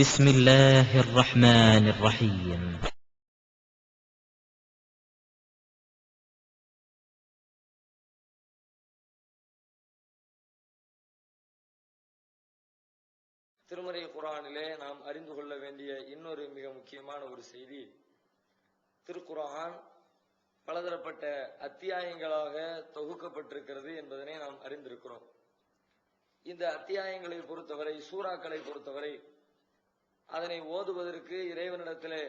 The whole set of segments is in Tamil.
بسم الله الرحمن الرحيم. திருமறை குர்ஆனிலே நாம் அறிந்து கொள்ள வேண்டிய இன்னொரு மிக முக்கியமான ஒரு செய்தி, திருக்குர்ஆன் பலதரப்பட்ட அத்தியாயங்களாக தொகுக்கப்பட்டிருக்கிறது என்பதனை நாம் அறிந்திருக்கிறோம். இந்த அத்தியாயங்களை பொறுத்தவரை, சூறாக்களை பொறுத்தவரை, அதனை ஓதுவதற்கு இறைவனிடத்திலே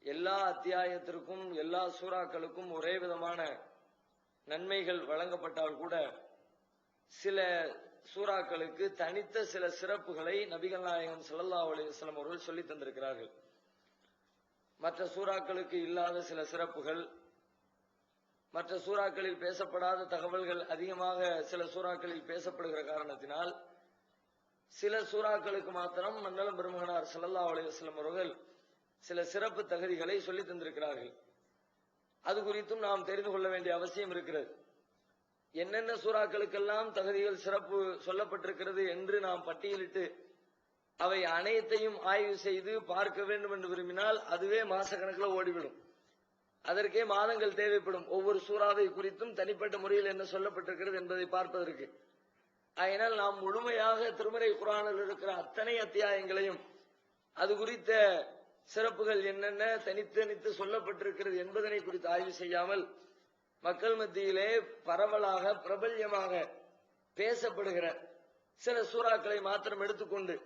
எல்லா அத்தியாயத்திற்கும் எல்லா சூறாக்களுக்கும் ஒரே விதமான நன்மைகள் வழங்கப்பட்டால் கூட சில சூறாக்களுக்கு தனித்த சில சிறப்புகளை நபிகள் நாயகம் ஸல்லல்லாஹு அலைஹி வஸல்லம் அவர்கள் சொல்லி தந்திருக்கிறார்கள். மற்ற சூறாக்களுக்கு இல்லாத சில சிறப்புகள், மற்ற சூறாக்களில் பேசப்படாத தகவல்கள் அதிகமாக சில சூறாக்களில் பேசப்படுகிற காரணத்தினால் சில சூறாக்களுக்கு மாத்திரம் மன்னலம் பெருமகனார் ஸல்லல்லாஹு அலைஹி வஸல்லம் அவர்கள் சில சிறப்பு தகுதிகளை சொல்லி தந்திருக்கிறார்கள். அது குறித்தும் நாம் தெரிந்து கொள்ள வேண்டிய அவசியம் இருக்கிறது. என்னென்ன சூறாக்களுக்கெல்லாம் தகுதிகள் சிறப்பு சொல்லப்பட்டிருக்கிறது என்று நாம் பட்டியலிட்டு அவை அனைத்தையும் ஆய்வு செய்து பார்க்க வேண்டும் என்று விரும்பினால் அதுவே மாசக்கணக்கில் ஓடிவிடும். அதற்கே மாதங்கள் தேவைப்படும், ஒவ்வொரு சூறாவை குறித்தும் தனிப்பட்ட முறையில் என்ன சொல்லப்பட்டிருக்கிறது என்பதை பார்ப்பதற்கு. அதனால் நாம் முழுமையாக திருமறை குர்ஆனில் இருக்கிற அத்தனை அத்தியாயங்களையும் அது குறித்த சிறப்புகள் என்னென்ன தனித்தனித்து சொல்லப்பட்டிருக்கிறது என்பதனை குறித்து ஆய்வு செய்யாமல் மக்கள் மத்தியிலே பரவலாக பிரபல்யமாக பேசப்படுகிற சில சூறாக்களை மாத்திரம் எடுத்துக்கொண்டு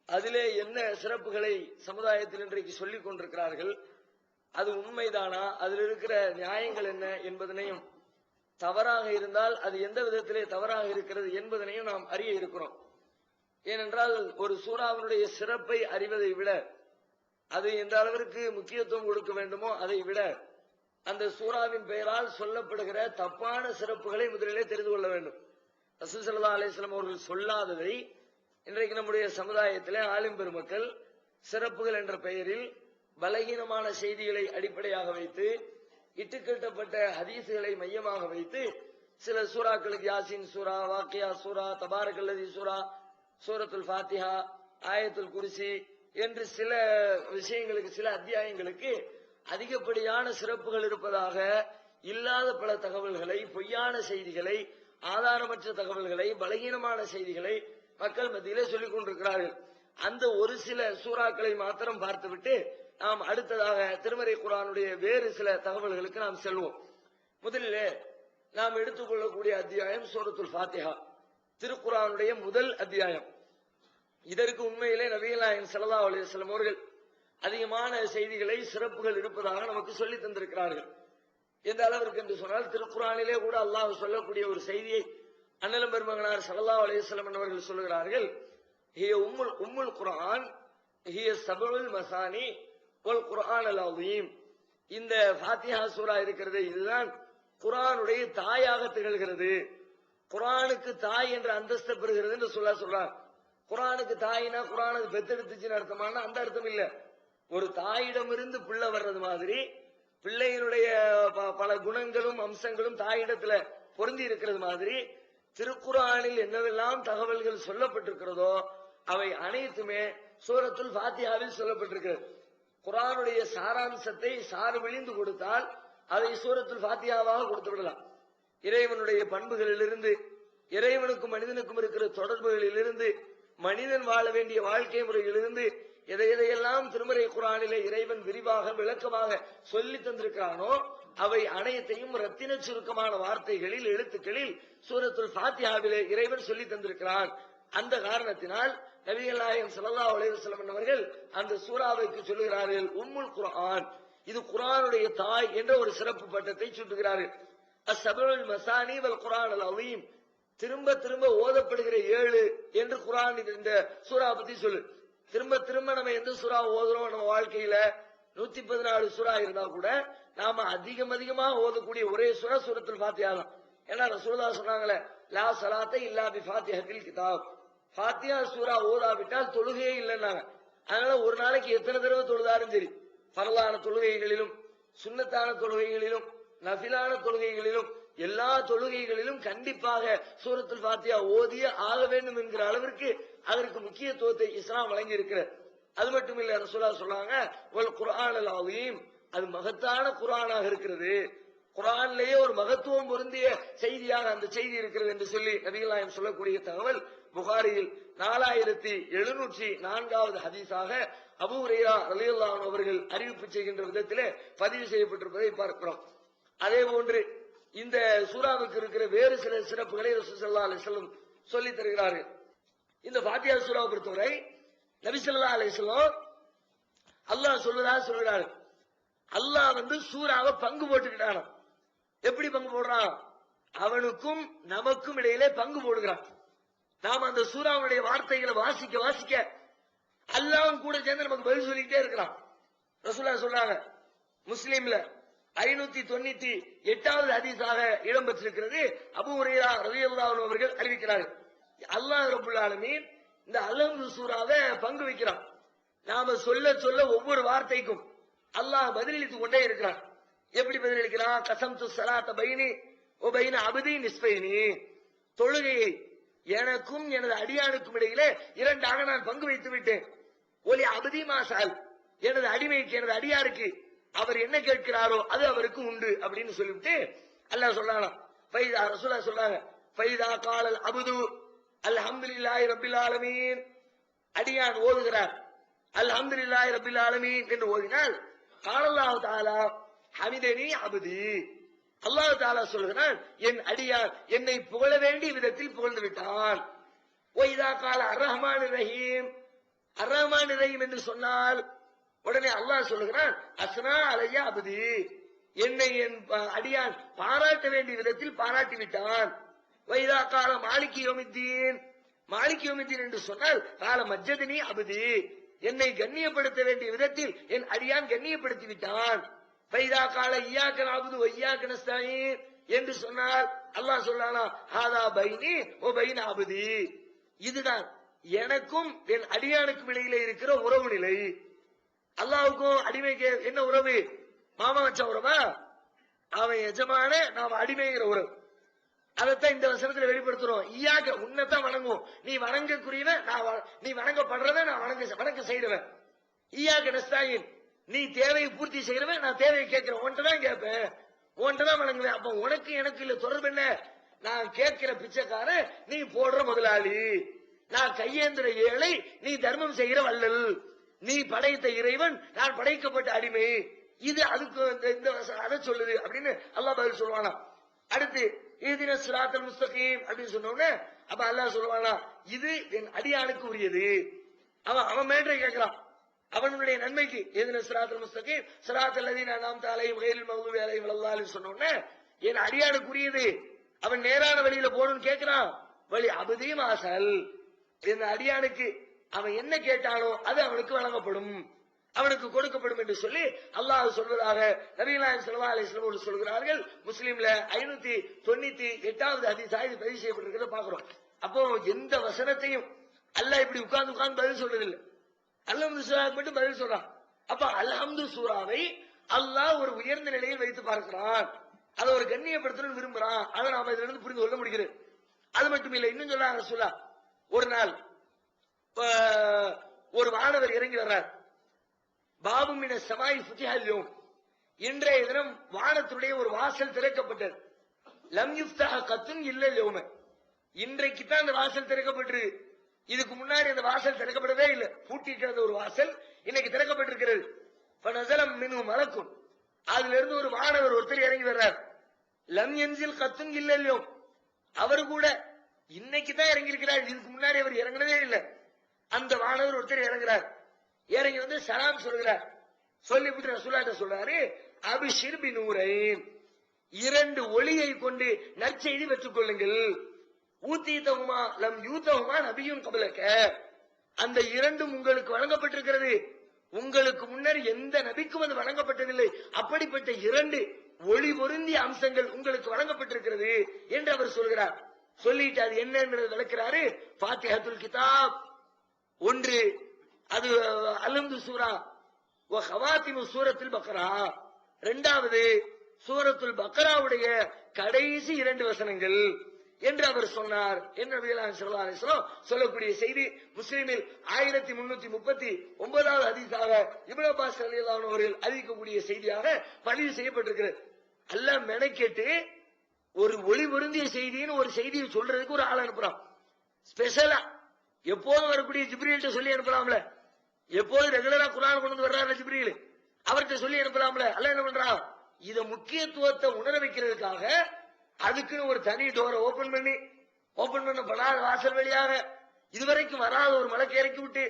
அதிலே என்ன சிறப்புகளை சமுதாயத்தில் இன்றைக்கு சொல்லிக் கொண்டிருக்கிறார்கள், அது உண்மைதானா, அதில் இருக்கிற நியாயங்கள் என்ன என்பதனையும், தவறாக இருந்தால் அது எந்த விதத்திலே தவறாக இருக்கிறது என்பதனையும் நாம் அறிய இருக்கிறோம். ஏனென்றால் ஒரு சூறாவினுடைய சிறப்பை அறிவதை விட, அது எந்த அளவிற்கு முக்கியத்துவம் கொடுக்க வேண்டுமோ அதை விட, அந்த சூறாவின் பெயரால் சொல்லப்படுகிற தப்பான சிறப்புகளை முதலிலே தெரிந்து கொள்ள வேண்டும். ரசூல் ஸல்லல்லாஹு அலைஹி வஸல்லம் அவர்கள் சொல்லாததை இன்றைக்கு நம்முடைய சமுதாயத்திலே ஆலிம் பெருமக்கள் சிறப்புகள் என்ற பெயரில் பலகீனமான செய்திகளை அடிப்படையாக வைத்து, இட்டுக்கட்டப்பட்ட ஹதீசுகளை மையமாக வைத்து சில சூறாக்களுக்கு யாசின் சூரா, வாக்கியா சூரா, தபாரக்கல்லதி சூரா, சூரத்துல் ஃபாத்திஹா, ஆயத்துல் குர்சி என்று சில விஷயங்களுக்கு, சில அத்தியாயங்களுக்கு அதிகப்படியான சிறப்புகள் இருப்பதாக இல்லாத பல தகவல்களை, பொய்யான செய்திகளை, ஆதாரமற்ற தகவல்களை, பலகீனமான செய்திகளை மக்கள் மத்தியிலே சொல்லிக் கொண்டிருக்கிறார்கள். அந்த ஒரு சில சூறாக்களை மாத்திரம் பார்த்துவிட்டு நாம் அடுத்ததாக திருமறை குர்ஆனுடைய வேறு சில தகவல்களுக்கு நாம் செல்வோம். முதலிலே நாம் எடுத்துக்கொள்ளக்கூடிய அத்தியாயம் சூரத்துல் ஃபாத்திஹா, திருக்குர்ஆனுடைய முதல் அத்தியாயம். இதற்கு உண்மையிலே நபிகள் நாயகம் ஸல்லல்லாஹு அலைஹி வஸல்லம் அவர்கள் அதிகமான செய்திகளை, சிறப்புகள் இருப்பதாக நமக்கு சொல்லி தந்திருக்கிறார்கள். எந்த அளவிற்கு என்று சொன்னால், திருக்குர்ஆனிலே கூட அல்லாஹ் சொல்லக்கூடிய ஒரு செய்தியை அண்ணலம் பெருமகனார் ஸல்லல்லாஹு அலைஹி வஸல்லம் அவர்கள் சொல்லுகிறார்கள், ஹிய உம்முல் குர்ஆன் ஹிய சபுல் மசானி வல் குர்ஆன் அல் அஸீம். இந்த ஃபாத்திஹா சூரா இருக்கிறது, இதுதான் குர்ஆனுடைய தாயாக திகழ்கிறது. குர்ஆனுக்கு தாய் என்ற அந்தஸ்து பெறுகிறது என்று சொல்றார். குர்ஆனுக்கு தாயினா குர்ஆனுக்கு பெத்தெடுத்துச்சுன்னு அர்த்தமான அந்த அர்த்தம் இல்ல. ஒரு தாயிடமிருந்து பிள்ளை வர்றது மாதிரி, பிள்ளையினுடைய பல குணங்களும் அம்சங்களும் தாயிடத்துல பொருந்தி இருக்கிறது மாதிரி, திருக்குர்ஆனில் என்னவெல்லாம் தகவல்கள் சொல்லப்பட்டிருக்கிறதோ அவை அனைத்துமே சூரத்துல் ஃபாத்திஹாவில் சொல்லப்பட்டிருக்கிறது. குர்ஆனுடைய சாராம்சத்தை சாறு விழிந்து கொடுத்தால் அதை சூரத்துல் ஃபாத்திஹாவாக கொடுத்து விடலாம். இறைவனுடைய பண்புகளிலிருந்து, இறைவனுக்கும் மனிதனுக்கும் இருக்கிற தொடர்புகளிலிருந்து, மனிதன் வாழ வேண்டிய வாழ்க்கை முறையிலிருந்து எதையெல்லாம் திருமறை குர்ஆனிலே இறைவன் விரிவாக விளக்கமாக சொல்லி தந்திருக்கிறானோ அவை அனைத்தையும் ரத்தின சுருக்கமான வார்த்தைகளில், எழுத்துக்களில் சூரத்துல் ஃபாத்திஹாவிலே இறைவன் சொல்லி தந்திருக்கிறான். அந்த காரணத்தினால் நபிகள் நாயகம் ஸல்லல்லாஹு அலைஹி வஸல்லம் அவர்கள் அந்த சூறாவுக்கு சொல்லுகிறார்கள் உம்முல் குர்ஆன், இது குர்ஆனுடைய தாய் என்ற ஒரு சிறப்பு பட்டத்தை சுட்டுகிறார்கள். அஸ்ஸபுல் மசானி வல் குர்ஆன் அல் அஸீம், திரும்ப திரும்ப ஓதப்படுகிற 7 என்று குர்ஆன் இந்த சூறா பத்தி சொல்லு. திரும்ப திரும்ப நம்ம எந்த சூறா ஓதுறோம் நம்ம வாழ்க்கையில, 114 சூறா இருந்தா கூட நாம அதிகமாக ஓதக்கூடிய ஒரே சூறா சூரத்துல் ஃபாத்திஹா தான். ஏன்னா ரசூலுல்லாஹ் சொன்னாங்களே, லா ஸலாத்த இல்லா பி ஃபாத்திஹத்தில் கிதாப், ஃபாத்திஹா சூரா ஓதாவிட்டால் தொழுகையே இல்லைன்னாங்க. அதனால ஒரு நாளைக்கு எத்தனை தடவை தொழுதாலும் சரி, ஃபர்லான தொழுகைகளிலும், சுன்னத்தான தொழுகைகளிலும், நஃபிலான தொழுகைகளிலும், எல்லா தொழுகைகளிலும் கண்டிப்பாக சூரத்துல் ஃபாத்திஹா ஓதிய ஆக வேண்டும் என்கிற அளவிற்கு அதற்கு முக்கியத்துவத்தை இஸ்லாம் வழங்கி இருக்கிறது. அது மட்டும் இல்ல, ரசூலுல்லாஹ் சொல்றாங்க வல் குர்ஆனல் அஸீம், அது மகத்தான குர்ஆனாக இருக்கிறது. குர்ஆனிலேயே ஒரு மகத்துவம் பொருந்திய செய்தியாக அந்த செய்தி இருக்கிறது என்று சொல்லி நபிகள் நாயகம் சொல்லக்கூடிய தகவல் புகாரியில் 4704வது ஹதீஸாக அபூ ஹுரைரா ரலியல்லாஹு அன்ஹு அவர்கள் அறிவிப்பு செய்கின்ற விதத்திலே பதிவு செய்யப்பட்டிருப்பதை பார்க்கிறோம். அதே போன்று இந்த சூராவுக்கு இருக்கிற வேறு சில சிறப்புகளை ரசூல் ஸல்லல்லாஹு அலைஹி வஸல்லம் சொல்லி தருகிறார்கள். இந்த ஃபாத்திஹா சூராவை பொறுத்தவரை நபி ஸல்லல்லாஹு அலைஹி வஸல்லம் அல்லாஹ் சொல்கிறார், அல்லாஹ் சூராவை பங்கு போட்டுக்கிட்டான். எப்படி பங்கு போடுறான்? அவனுக்கும் நமக்கும் இடையிலே பங்கு போடுகிறான். நாம அந்த சூராவுடைய வார்த்தைகளை வாசிக்க வாசிக்க அல்லாஹ்வும் கூட சேர்ந்து நமக்கு பதில் சொல்லிக்கிட்டே இருக்கிறான். ரசூலுல்லாஹ் சொல்றாங்க, முஸ்லிம்ல 598வது ஹதீஸாக இடம்பெற்றிருக்கிறது. அபூ ஹுரைரா ரலியல்லாஹு அன்ஹு அவர்கள் அறிவிக்கிறார்கள், அல்லாஹ் ரப்பல் ஆலமீன் இந்த அல்ஹம்து சூராவை பங்கு வைக்கிறான். நாம சொல்ல சொல்ல ஒவ்வொரு வார்த்தைக்கும் அல்லாஹ் பதிலளித்துக் கொண்டே இருக்கிறான். எப்படி பதிலளிக்கிறான்? கஸம்து ஸலாத்த பைனி வ பைன அப்தி நிஸ்ஃபைனி, தொழுகையை எனக்கும் எனது அடியானுக்கும் இடையிலே இரண்டாக நான் பங்கு வைத்து விட்டேன். ஒலி அப்தி மாசால், எனது அடிமைக்கு எனது அடியாருக்கு அவர் என்ன கேட்கிறாரோ அது அவருக்கு உண்டு அப்படின்னு சொல்லிவிட்டு அல்லாஹ் சொல்றானாம். ஃபைதா ரசூலுல்லாஹ் சொல்றாங்க, ஃபைதா காலல் அப்து அல்ஹம்துலில்லாஹி ரப்பில் ஆலமீன், அடியான் ஓதுகிறார் அல்ஹம்துலில்லாஹி ரப்பில் ஆலமீன் என்று ஓதினால் காலல்லாஹு தஆலா ஹமிதனி அப்தி, அல்லாஹ் தஆலா சொல்கிறான் என் அடியான் என்னை புகழ வேண்டிய விதத்தில் புகழ்ந்து விட்டான். ஒய்தா கால அர்ரஹ்மானிர் ரஹீம், அர்ரஹ்மானிர் ரஹீம் என்று சொன்னால் உடனே அல்லாஹ் சொல்லுகிறான் அஸ்னா அலைய அப்தி, என்னை என் அடியான் பாராட்ட வேண்டிய விதத்தில் பாராட்டி விட்டான். வைதா கால மாலிகி யௌமித்தீன், மாலிகி யௌமித்தீன் என்று சொன்னால் கால மஜ்ஜதினி அப்தி, என்னை கண்ணியப்படுத்த வேண்டிய விதத்தில் என் அடியான் கண்ணியப்படுத்தி விட்டான். வைதா கால இய்யாக நஅபுது வ இய்யாக நஸ்தஈன் என்று சொன்னால் அல்லாஹ் சொல்றானா ஹாதா பைனி வ பைன அப்தி, இதுதான் எனக்கும் என் அடியானுக்கும் இடையிலே இருக்கிற உறவு நிலை. அல்லாஹ்வுக்கும் அடிமைக்கு என்ன உறவு? மாமா வச்ச உறவா? அவன் எஜமான, நாம் அடிமைங்கிற உறவு. அதைத்தான் இந்த வசனத்துல வெளிப்படுத்துறோம். ஈயாக உன்னைத்தான் வணங்குவோம், நீ வணங்கக்கூடியவன், நீ வணங்கப்படுறவன், நான் வணங்க செய்யறவன். ஈயாக நஸ்தாயின், நீ தேவையை பூர்த்தி செய்யறவன், நான் தேவையை கேட்கிறேன், உன்கிட்ட தான் கேட்பேன், உன்கிட்ட தான் வணங்குவேன். அப்ப உனக்கு எனக்கு இல்ல தொடர்பு என்ன? நான் கேட்கிற பிச்சைக்கார, நீ போடுற முதலாளி, நான் கையேந்திர ஏழை, நீ தர்மம் செய்கிற வள்ளல், நீ படைத்த இறைவன், நான் படைக்கப்பட்ட அடிமை. இது அதுக்கு இந்த அதை சொல்லுது அப்படின்னு அல்லாஹ் பதில் சொல்லுவானா. அடுத்து இஹ்தின ஸிராத்தல் முஸ்தகீம் அப்படின்னு சொன்னோம்னா அப்ப அல்லாஹ் சொல்லுவானா இது என் அடியானுக்கு உரியது. அவன் மேலே கேட்கிறான், அவனுடைய நன்மைக்கு. இஹ்தின ஸிராத்தல் முஸ்தகீம் ஸிராத்தல் லதீன அன்அம்த அலைஹிம் கைரில் மக்தூபி அலைஹிம் வலல்லாஹின் சொன்னோம்னா என் அடியானுக்கு உரியது, அவன் நேரான வழியில போகணும்னு கேட்கிறான். வழி அபதி மாசல், என் அடியானுக்கு அவன் என்ன கேட்டானோ அது அவனுக்கு வழங்கப்படும், அவனுக்கு கொடுக்கப்படும் என்று சொல்லி அல்லாஹ் சொல்வதாக நபிகள் நாயகம் ஸல்லல்லாஹு அலைஹி வஸல்லம் சொல்கிறார்கள். முஸ்லிம்ல 598வது ஹதீஸாக இது பதிவு செய்யப்பட்டிருக்கிறத பாக்குறோம். அப்போ எந்த வசனத்தையும் அல்லாஹ் இப்படி உட்கார்ந்து பதில் சொல்றதில்லை, அல்ஹம்து சூராவுக்கு மட்டும் பதில் சொல்றான். அப்ப அல்ஹம்து சூராவை அல்லாஹ் ஒரு உயர்ந்த நிலையில் வைத்து பார்க்கிறான், அதை ஒரு கண்ணியப்படுத்தணும்னு விரும்புறான். அதை நாம இதுல இருந்து புரிந்து கொள்ள முடிகிறது. அது மட்டும் இல்லை, இன்னும் சொல்றாங்க ரசூலுல்லாஹ், ஒரு நாள் ஒரு மாணவர் இறங்கி வர்றார். பாபு மின ஸமாஇ ஃபுதிஹல் யௌம், இன்றைய தினம் வானத்துடைய ஒரு வாசல் திறக்கப்பட்டது. லம் யுஃப்தஹ கத்துன் இல்ல யௌம, இன்றைக்கு தான் அந்த வாசல் திறக்கப்பட்டிருக்கு. இதுக்கு முன்னாடி அந்த வாசல் திறக்கப்படவே இல்லை, பூட்டி இருக்கிற ஒரு வாசல் இன்னைக்கு திறக்கப்பட்டிருக்கிறது. ஃபனஸலம் மின்ஹு மலக்குன், அதுல இருந்து ஒரு மாணவர் ஒருத்தர் இறங்கி வர்றார். லம் யன்ஸில் கத்துன் இல்ல யௌம், அவர் கூட இன்னைக்கு தான் இறங்கி இருக்கிறார், இதுக்கு முன்னாடி அவர் இறங்கினதே இல்லை. அந்த மாணவர் ஒருத்தர் இறங்குறார், இறங்கி வந்து சலாம் சொல்கிறார். சொல்லிவிட்டு ரசூலுல்லாஹ் சொல்றாரு அபிஷிர் பிநூரைன், இரண்டு ஒளியை கொண்டு நற்செய்தி பெற்றுக் கொள்ளுங்கள். ஊத்தீதஹுமா லம் யூதஹுமா நபியுன் கப்லக, அந்த இரண்டும் உங்களுக்கு வழங்கப்பட்டிருக்கிறது, உங்களுக்கு முன்னர் எந்த நபிக்கும் அது வழங்கப்பட்டதில்லை. அப்படிப்பட்ட இரண்டு ஒளி பொருந்திய அம்சங்கள் உங்களுக்கு வழங்கப்பட்டிருக்கிறது என்று அவர் சொல்கிறார். சொல்லிட்டு அது என்னன்றது விளக்கிறாரு. ஃபாத்திஹத்துல் கிதாப் ஒன்று, அது அல்ஹம்து சூரா வ ஹவாத்திமு சூரத்துல் பக்ரா, இரண்டாவது சூரத்துல் பக்ராவுடைய கடைசி இரண்டு வசனங்கள். என்று அவர் சொன்னார் என்று நபிகள் ஸல்லல்லாஹு அலைஹி வஸல்லம் சொல்லக்கூடிய செய்தி முஸ்லிமில் 1339வது ஹதீஸாக இப்னு அப்பாஸ் ரலியல்லாஹு அன்ஹு அவர்கள் அறிவிக்கக்கூடிய செய்தியாக பதிவு செய்யப்பட்டிருக்கிறது. அல்லாஹ் மெனக்கெட்டு ஒரு ஒளி பொருந்திய செய்தின்னு ஒரு செய்தியை சொல்றதுக்கு ஒரு ஆள் அனுப்புறான். ஸ்பெஷலா எப்போதும் வரக்கூடிய ஜிப்ரீல்கிட்ட சொல்லி அனுப்பலாம்ல. எப்போதும் ரெகுலரா குர்ஆன் கொண்டு வர்றாரு ஜிப்ரீல், அவர்கிட்ட சொல்லி அனுப்பலாம்ல. அல்லாஹ் என்ன பண்றான், இத முக்கியத்துவத்தை உணர வைக்கிறதுக்காக அதுக்குன்னு ஒரு தனி டோரை ஓபன் பண்ணப்படாத வாசல் வழியாக இதுவரைக்கும் வராத ஒரு மலக்கை இறக்கி விட்டு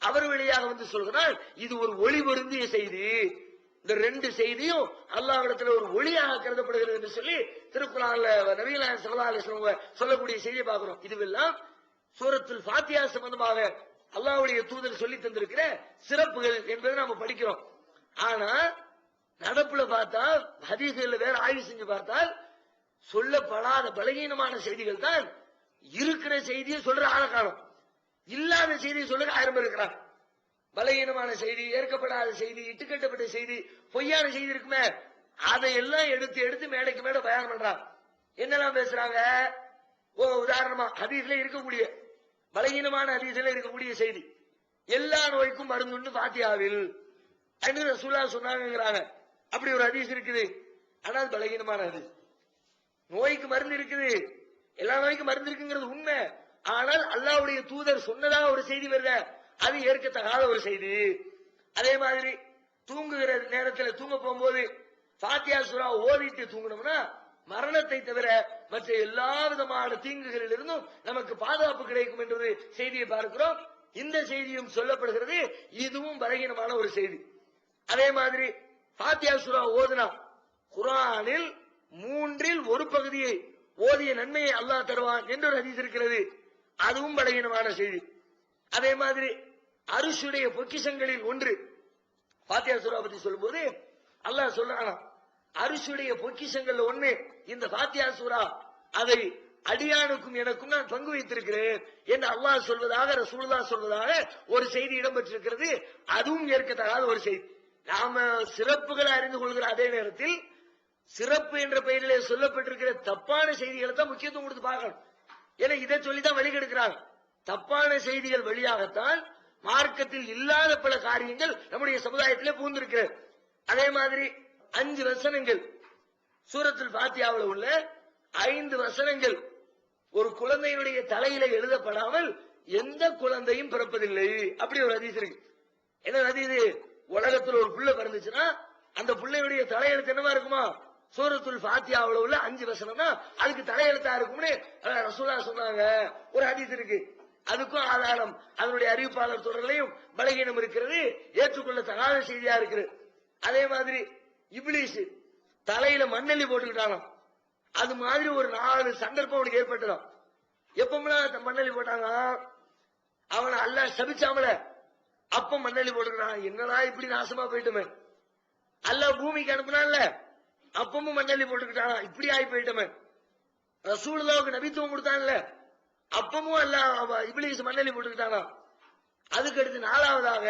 அவர் வழியாக வந்து சொல்கிறார், இது ஒரு ஒளி பொருந்திய செய்தி. இந்த ரெண்டு செய்தியும் அல்லாஹ்விடத்தில் ஒரு ஒளியாக கருதப்படுகிறது என்று சொல்லி திருக்குர்ஆன்ல நபிகள் நாயகம் ஸல்லல்லாஹு அலைஹி வஸல்லம் சொல்லக்கூடிய செய்தியை பார்க்கிறோம். இதுவெல்லாம் சூரத்துல் ஃபாத்திஹா சம்பந்தமாக அல்லாஹ்வுடைய தூதர் சொல்லி தந்திருக்கிற சிறப்புகள் என்பதை நாம படிக்கிறோம். ஆனா நடப்புல பார்த்தா, ஹதீஸ்ல வேற ஆய்வு செஞ்சு பார்த்தால் சொல்லப்படாத பலகீனமான செய்திகள் தான் இருக்கிற செய்தியை சொல்ற ஆள காணும். இல்லாத செய்தியை சொல்ற 1000 பேர் இருக்கிறான். பலகீனமான செய்தி, ஏற்கப்படாத செய்தி, இட்டுக்கட்டப்பட்ட செய்தி, பொய்யான செய்தி இருக்குமே, அதையெல்லாம் எடுத்து மேடைக்கு மேடை பயான் பண்றான். என்னெல்லாம் பேசுறாங்க? உதாரணமா ஹதீஸ்ல இருக்கக்கூடிய பலகீனமான ஹதீஸ்ல இருக்கக்கூடிய செய்தி, எல்லா நோய்க்கும் மருந்து ஃபாத்திஹாவில் என்று ரசூலுல்லாஹ் சொன்னாங்கங்கறாங்க. அப்படி ஒரு ஹதீஸ் இருக்குது. ஆனால் பலகீனமான ஹதீஸ். நோய்க்கு மருந்து இருக்குது, எல்லா நோய்க்கும் மருந்து இருக்குங்கிறது உண்மை. ஆனால் அல்லாஹ்வுடைய தூதர் சொன்னதாக ஒரு செய்தி வருது, அது ஏற்கத்தகாத ஒரு செய்தி. அதே மாதிரி தூங்குகிற நேரத்தில் தூங்க போகும்போது ஃபாத்திஹா சூரா ஓதிட்டு தூங்கணும்னா மரணத்தை தவிர மற்ற எல்லா விதமான தீங்குகளில் இருந்தும் நமக்கு பாதுகாப்பு கிடைக்கும் என்ற செய்தியை பார்க்கிறோம். இந்த செய்தியும் சொல்லப்படுகிறது. இதுவும் பலகீனமான ஒரு செய்தி. அதே மாதிரி ஃபாத்திஹா சூரா ஓதுனா குர்ஆனில் 3இல் 1 பகுதியை ஓதிய நன்மையை அல்லாஹ் தருவான் என்ற ஒரு ஹதீஸ் இருக்கிறது. அதுவும் பலகீனமான செய்தி. அதே மாதிரி அரிஷுடைய பொக்கிஷங்களில் ஒன்று ஃபாத்திஹா சூரா பத்தி சொல்லும்போது அல்லாஹ் சொல்றானா, அரிஷுடைய பொக்கிஷங்கள்ல ஒண்ணு இந்த ஃபாத்திஹா சூரா, அதை அடியானுக்கும் எனக்கும் நான் பங்கு வைத்திருக்கிறேன் என்று அல்லாஹ் சொல்வதாக, ரசூலுல்லாஹ் சொல்வதாக ஒரு செய்தி இடம்பெற்றிருக்கிறது. அதுவும் ஏற்கத்தகாத ஒரு செய்தி. நாம சிறப்புகளை அறிந்து கொள்கிற அதே நேரத்தில் சிறப்பு என்ற பெயரிலே சொல்லப்பட்டிருக்கிற தப்பான செய்திகளை தான் முக்கியத்துவம் கொடுத்து பார்க்கணும். ஏன்னா இதை சொல்லிதான் வழிகெடுக்கிறாங்க. தப்பான செய்திகள் வழியாகத்தான் மார்க்கத்தில் இல்லாத பல காரியங்கள் நம்முடைய சமுதாயத்திலே புகுந்திருக்கிறது. அதே மாதிரி 5 வசனங்கள் சூரத்துல் ஃபாத்திஹாவுல உள்ள 5 வசனங்கள் ஒரு குழந்தையினுடைய தலையில எழுதப்படாமல் எந்த குழந்தையும் பிறப்பதில்லை. அப்படி ஒரு ஹதீஸ் இருக்கு. என்ன ஹதீஸ்? உலகத்தில் ஒரு புள்ள பிறந்துச்சுன்னா அந்த புள்ளையுடைய தலையெழுத்து என்னவா இருக்குமா? சூரத்துல் ஃபாத்திஹாவுல உள்ள 5 வசனம் தான் அதுக்கு தலையெழுத்தா இருக்கும்னு ரசூலுல்லாஹ் சொன்னாங்க. ஒரு ஹதீஸ் இருக்கு. அதுக்கும் ஆதாரம் அதனுடைய அறிவிப்பாளர் தொடர்களையும் பலகீனம் இருக்கிறது, ஏற்றுக்கொள்ள தகாத செய்தியா இருக்கிறது. அதே மாதிரி இப்லீஸ் தலையில மண்ணெல்லி போட்டுக்கிட்டாலும் அது மாதிரி ஒரு 4 சந்தர்ப்பம் அவனுக்கு ஏற்பட்டதாம். எப்பமெல்லாம் மண்ணெல்லி போட்டாங்க அவனை அல்லாஹ் சபிச்சாமல, அப்ப மண்ணெல்லி போட்டுக்கிறான். என்னடா இப்படி நாசமா போயிட்டுமே. அல்லாஹ் பூமிக்கு அனுப்புனான்ல, அப்பமும் மண்ணெல்லி போட்டுக்கிட்டான். இப்படி ஆகி போயிட்டோமே. ரசூலுல்லாஹ்வுக்கு நபித்துவம் கொடுத்தான்ல, அப்பமும் அல்லாஹ் இப்லீஸ் மண்ணெல்லி போட்டுக்கிட்டானா. அதுக்கு அடுத்து 4வதாக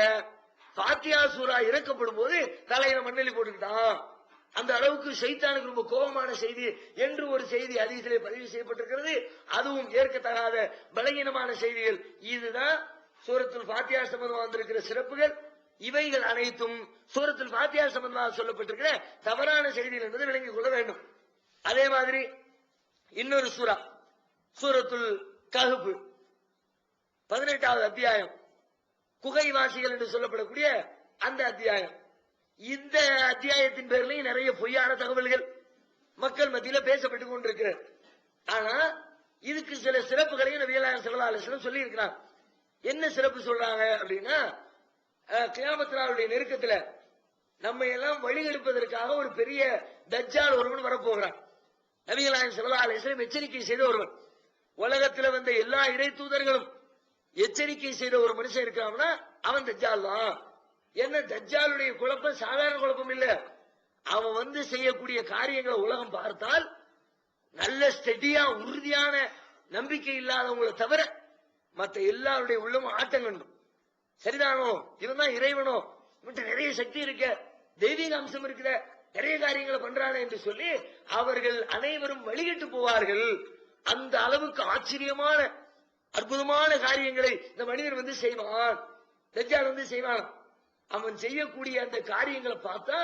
ஃபாத்திஹா சூரா இறக்கப்படும் போது தலையில மண்ணெல்லி போட்டுக்கிட்டான். அந்த அளவுக்கு ஷைத்தானுக்கு ரொம்ப கோபமான செய்தி என்று ஒரு செய்தி ஹதீஸிலே பதிவு செய்யப்பட்டிருக்கிறது. அதுவும் ஏற்கத்தகாத பலகீனமான செய்திகள். இதுதான் சூரத்துல் ஃபாத்திஹா சம்பந்தமாக வந்திருக்கிற சிறப்புகள். இவைகள் அனைத்தும் சூரத்துல் ஃபாத்திஹா சம்பந்தமாக சொல்லப்பட்டிருக்கிற தவறான செய்திகள் என்பதை விளங்கிக் கொள்ள வேண்டும். அதே மாதிரி இன்னொரு சூரா சூரத்துல் கஹ்ஃப் 18வது அத்தியாயம், குகைவாசிகள் என்று சொல்லப்படக்கூடிய அந்த அத்தியாயம். இந்த அத்தியாயத்தின் பேர்லயும் நிறைய பொய்யான தகவல்கள் மக்கள் மத்தியில பேசப்பட்டுக் கொண்டிருக்கிறது. ஆனா இதுக்கு சில சிறப்புகளையும் நபிகள் நாயகம் ஸல்லல்லாஹு அலைஹி வஸல்லம் சொல்லி இருக்கிறாங்க. என்ன சிறப்பு சொல்றாங்க அப்படின்னா, கியாமத் நாளுடைய நெருக்கத்துல நம்ம எல்லாம் வழிகெடுப்பதற்காக ஒரு பெரிய தஜ்ஜால் ஒருவன் வரப்போகிறான். நபிகள் நாயகம் ஸல்லல்லாஹு அலைஹி வஸல்லம் எச்சரிக்கை செய்த ஒருவன். உலகத்துல வந்த எல்லா இறை தூதர்களும் எச்சரிக்கை செய்த ஒரு மனுஷன் இருக்கான்னா அவன் தஜ்ஜால் தான். என்ன தஜ்ஜாலுடைய குழப்பம் சாதாரண குழப்பம் இல்ல. அவன் வந்து செய்யக்கூடிய காரியங்களை உலகம் பார்த்தால் நல்ல ஸ்டெடியா உறுதியான நம்பிக்கை இல்லாதவங்களை தவிர மற்ற எல்லாருடைய உள்ளமும் ஆட்டம் கண்டும், சரிதானோ இவன் தான் இறைவனோ, இவன்ட்டு நிறைய சக்தி இருக்க, தெய்வீக அம்சம் இருக்கிற, நிறைய காரியங்களை பண்றானே என்று சொல்லி அவர்கள் அனைவரும் வழிகட்டு போவார்கள். அந்த அளவுக்கு ஆச்சரியமான அற்புதமான காரியங்களை இந்த மனிதன் வந்து செய்வான், தஜ்ஜால் வந்து செய்வான். அவன் செய்யக்கூடிய அந்த காரியங்களை பார்த்தா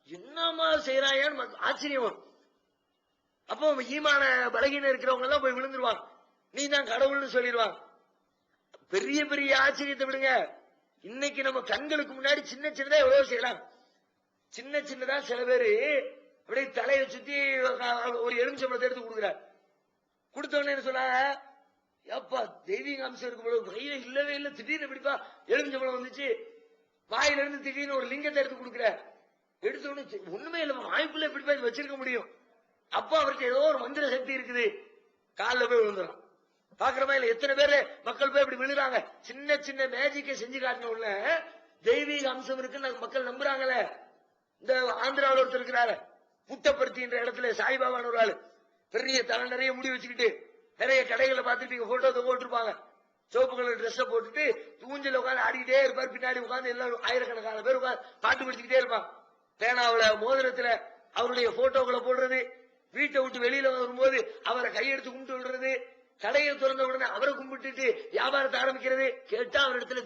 என்னமா செய்யறாயான்னு ஆச்சரியம் வரும். அப்போ ஈமான பலகீனம் இருக்கிறவங்க எல்லாம் போய் விழுந்துருவாங்க, நீ தான் கடவுள்னு சொல்லிடுவாங்க. பெரிய பெரிய ஆச்சரியத்தை விடுங்க, இன்னைக்கு நம்ம கண்களுக்கு முன்னாடி சின்ன சின்னதா எவ்வளவு செய்யலாம். சின்ன சின்னதா சில பேரு அப்படியே தலையை சுத்தி ஒரு எலுமிச்சம்பழத்தை எடுத்து கொடுக்குறாரு. கொடுத்தவொடனே என்ன சொன்னாங்க, அப்பா தெய்வீக அம்சம் இருக்கும் கையில இல்லவே இல்லை, திடீர்னு பிடிப்பா எலுமிச்சம்பழம் வந்துச்சு, வாயில இருந்து திடீர்னு ஒரு லிங்கத்தை எடுத்து கொடுக்குற. எடுத்த உடனே ஒண்ணுமே இல்லை, வாய்ப்புல பிடிப்பா வச்சிருக்க முடியும். அப்பா அவருக்கு ஏதோ ஒரு மந்திர சக்தி இருக்குது, காலில் போய் விழுந்துடும். பாக்குறமா இல்ல எத்தனை பேரு மக்கள் போய் இப்படி விழுறாங்க. சின்ன சின்ன மேஜிக்கை செஞ்சு காட்டின உடனே தெய்வீக அம்சம் இருக்குன்னு மக்கள் நம்புறாங்கல்ல. இந்த ஆந்திராவில் ஒருத்தர் இருக்கிறாரு, புட்டபர்த்தின்ற இடத்துல சாய்பாபான்னு ஒரு ஆளு, பெரிய தலை நிறைய முடி வச்சுக்கிட்டு நிறைய கடைகளை பார்த்துட்டு போட்டோ போட்டிருப்பாங்க, சிவப்பு கலர் ட்ரெஸ் போட்டுட்டு தூஞ்சல உட்காந்து ஆடிக்கிட்டே இருப்பார். பின்னாடி உட்காந்து எல்லாரும் ஆயிரக்கணக்கான பேர் உட்காந்து பாட்டு படிச்சுக்கிட்டே இருப்பான். பேனாவில மோதிரத்துல அவருடைய போட்டோக்களை போடுறது, வீட்டை விட்டு வெளியில வரும்போது அவரை கையெடுத்து கும்பிட்டு விடுறது, கடையை திறந்த உடனே அவரை கும்பிட்டுட்டு வியாபாரத்தை ஆரம்பிக்கிறது. கேட்டா அவர் இடத்துல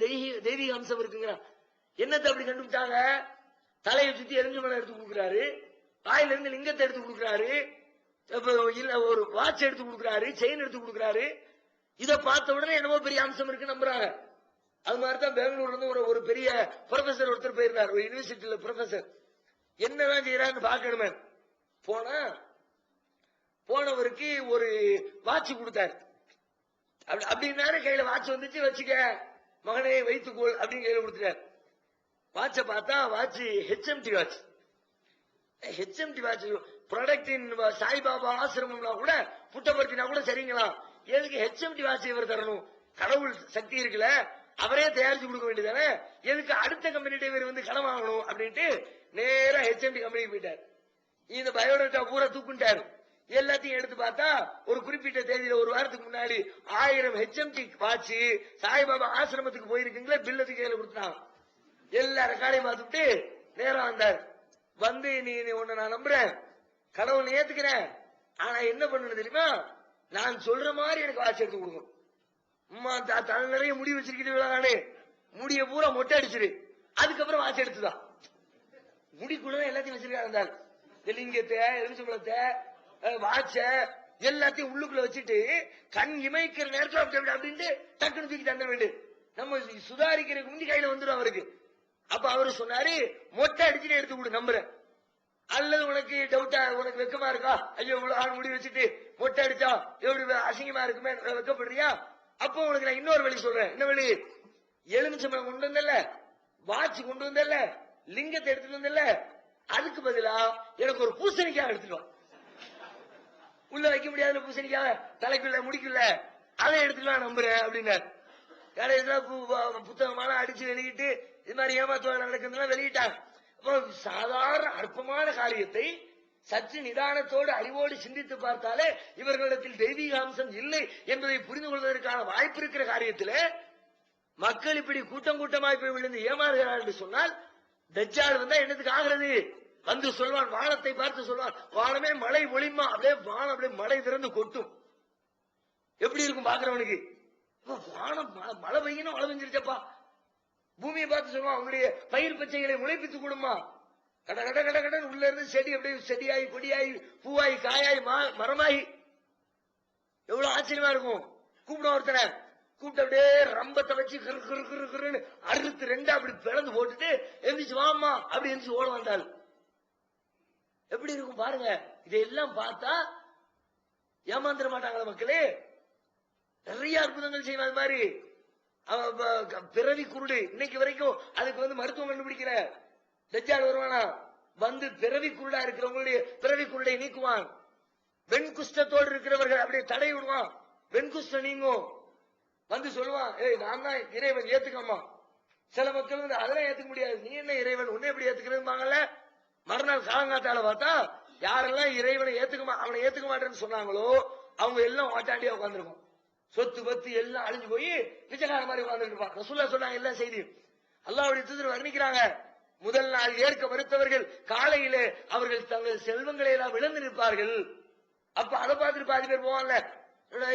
தெய்வீக அம்சம் இருக்குங்கிறான். என்னத்தை அப்படி கண்டுபிடிச்சாங்க, தலையை சுத்தி எரிஞ்சமலை எடுத்து கொடுக்குறாரு, வாயில இருந்து லிங்கத்தை எடுத்து கொடுக்குறாரு, ஒரு வாட்ச் எடுத்து கொடுக்குறாரு, செயின் எடுத்து கொடுக்குறாரு. இதை பார்த்த உடனே என்னமோ பெரிய அம்சம் இருக்கு நம்புறாங்க. அது மாதிரிதான் பெங்களூர்ல இருந்து ஒரு பெரிய ப்ரொஃபசர் ஒருத்தர் போயிருந்தார், ஒரு யூனிவர்சிட்டியில ப்ரொஃபசர். என்னதான் செய்யறான்னு பாக்கணுமே போனவருக்கு ஒரு வாட்ச் கொடுத்தாரு. அப்படின்னாரு, கையில வாட்ச் வந்துச்சு, வச்சுக்க மகனை வைத்துக்கோள் அப்படின்னு கையில கொடுத்துட்டாரு. வாட்ச பார்த்தா watch HMT watch. HMT watch product Saibaba ஆசிரமம்னா கூட புட்டபர்த்தினா கூட சரிங்களா, எதுக்கு ஹெச்எம்டி வாட்ச் இவர் தரணும்? கடவுள் சக்தி இருக்குல்ல, அவரே தயாரிச்சு கொடுக்க வேண்டியதானே, எதுக்கு அடுத்த கம்பெனிட்ட இவர் வந்து கடன் வாங்கணும் அப்படின்ட்டு நேரா ஹெச்எம்டி கம்பெனிக்கு போயிட்டார். இந்த பயோடேட்டா பூரா தூக்குண்டாரு. எல்லாத்தையும் எடுத்து பார்த்தா ஒரு குறிப்பிட்ட தேதியில ஒரு வாரத்துக்கு முன்னாடி 1000 ஹெச்எம்டி வாட்ச் சாய்பாபா ஆசிரமத்துக்கு போயிருக்குங்களே, பில்லத்துக்கு கையில கொடுத்தாங்க. எல்லா ரெக்கார்டையும் பார்த்துட்டு நேரம் வந்தார். வந்து நீ உன்னை நான் நம்புறேன், கடவுள் ஏத்துக்கிறேன், ஆனா என்ன பண்ணணும் தெரியுமா, நான் சொல்ற மாதிரி எனக்கு வாட்ச் எடுத்து கொடுக்கணும். அம்மா தலை நிறைய முடி வச்சிருக்கிட்டு முடிய பூரா மொட்டை அடிச்சிரு, அதுக்கப்புறம் வாட்ச் எடுத்துதான். முடிக்குள்ள எல்லாத்தையும் வச்சிருக்காரு. லிங்கத்தை எலுமிச்சம்பழத்தை வாட்ச எல்லாத்தையும் உள்ளுக்குள்ள வச்சுட்டு கண் இமைக்கிற நேரத்தில் அப்படின்ட்டு டக்குனு தூக்கி தந்த வேண்டும். நம்ம சுதாரிக்கிறதுக்கு முந்தி கையில வந்துடும் அவருக்கு. அப்ப அவரு சொன்னாரு, மொட்டை அடிச்சுட்டு எடுத்து கொடு நம்புறேன். அல்லது உனக்கு டவுட்டா, உனக்கு வெக்கமா இருக்கா, ஐயோ இவ்வளவு ஆள் முடி வச்சுட்டு மொட்டை அடிச்சா எப்படி அசிங்கமா இருக்குமே வெக்கப்படுறியா, அப்போ உனக்கு நான் இன்னொரு வழி சொல்றேன். என்ன வழி? எலுமிச்சம்பழம் கொண்டு வந்தல, வாட்ச் கொண்டு வந்தல, லிங்கத்தை எடுத்துட்டு வந்தல, அதுக்கு பதிலா எனக்கு ஒரு பூசணிக்காய் எடுத்துட்டு உள்ள வைக்க முடியாத பூசணிக்காக தலைக்குள்ள முடிக்கல, அதை எடுத்துட்டு நம்புறேன் அப்படின்னாரு. கடைசியில புத்தகமான அடிச்சு வெளியிட்டு இது மாதிரி ஏமாத்துவ நடக்கிறதுலாம் வெளியிட்டாங்க. சாதாரண அற்பமான காரியத்தை சற்று நிதானத்தோடு அறிவோடு சிந்தித்து பார்த்தாலே இவர்களிடத்தில் தெய்வீக அம்சம் இல்லை என்பதை புரிந்து கொள்வதற்கான வாய்ப்பு இருக்கிற காரியத்தில் மக்கள் இப்படி கூட்டம் கூட்டமாய் போய் விழுந்து ஏமாறுகிறார் என்று சொன்னால், தஜ்ஜால் வந்தா என்னத்துக்கு ஆகிறது? வந்து சொல்வான், வானத்தை பார்த்து சொல்வான், வானமே மழை ஒளிமா, அப்படியே வானம் அப்படியே மழை திறந்து கொட்டும். எப்படி இருக்கும் பாக்குறவனுக்கு? வானம் மழை பெய்யணும், மழை பெஞ்சிருச்சப்பா. பூமியை பார்த்து சொல்லுவான், அவனுடைய பயிர் பச்சைகளை முளைப்பித்து கொடுமா, கட கட கட கடன் உள்ள இருந்து செடி அப்படியே செடியாகி கொடியாகி பூவாயி காயாயி மரமாகி எவ்வளவு ஆச்சரியமா இருக்கும். கூப்பிட ஒருத்தனை கூப்பிட்டு அப்படியே ரம்பத்தை வச்சு அறுத்து ரெண்டா அப்படி பிளந்து போட்டுட்டு எந்திரிச்சு வாமா அப்படி எந்திரிச்சு ஓட வந்தாள். எப்படி இருக்கும் பாருங்க. இதையெல்லாம் பார்த்தா ஏமாந்துட மாட்டாங்களா மக்களே? நிறைய அற்புதங்கள் செய்வாங்க. அது மாதிரி பிறவி குருடு இன்னைக்கு வரைக்கும் அதுக்கு வந்து மருத்துவம் கண்டுபிடிக்கிற தஜ்ஜால் வருவானா, வந்து பிறவி குருடா இருக்கிறவங்களுடைய பிறவி குருடை நீக்குவான். வெண்குஷ்டத்தோடு இருக்கிறவர்கள் அப்படியே தடை விடுவான், வெண்குஷ்டம் நீங்கும். வந்து சொல்லுவான், ஏய் நான் தான் இறைவன் ஏத்துக்கம்மா. சில மக்கள் வந்து அதெல்லாம் ஏத்துக்க முடியாது, நீ என்ன இறைவன் உன்னை எப்படி ஏத்துக்கிறதுல மறுநாள் காலங்காத்தால பார்த்தா யாரெல்லாம் இறைவனை அவனை ஏத்துக்க மாட்டேன்னு சொன்னாங்களோ அவங்க எல்லாம் ஓட்டாண்டியா உட்காந்துருக்கும். சொத்து பத்து எல்லாம் அழிஞ்சு போய் பிச்சைக்கார மாதிரி உட்கார்ந்துட்டு இருப்பான். ரசூலுல்லாஹ் சொன்னாங்க எல்லா செய்தியும். அல்லாஹ்வுடைய தூதர் வர்ணிக்கிறாங்க, முதல் நாள் ஏற்க மறுத்தவர்கள் காலையிலே அவர்கள் தங்கள் செல்வங்களை எல்லாம் இழந்து நிற்பார்கள். அப்ப அதை பார்த்துட்டு பாதி பேர் போவான்ல,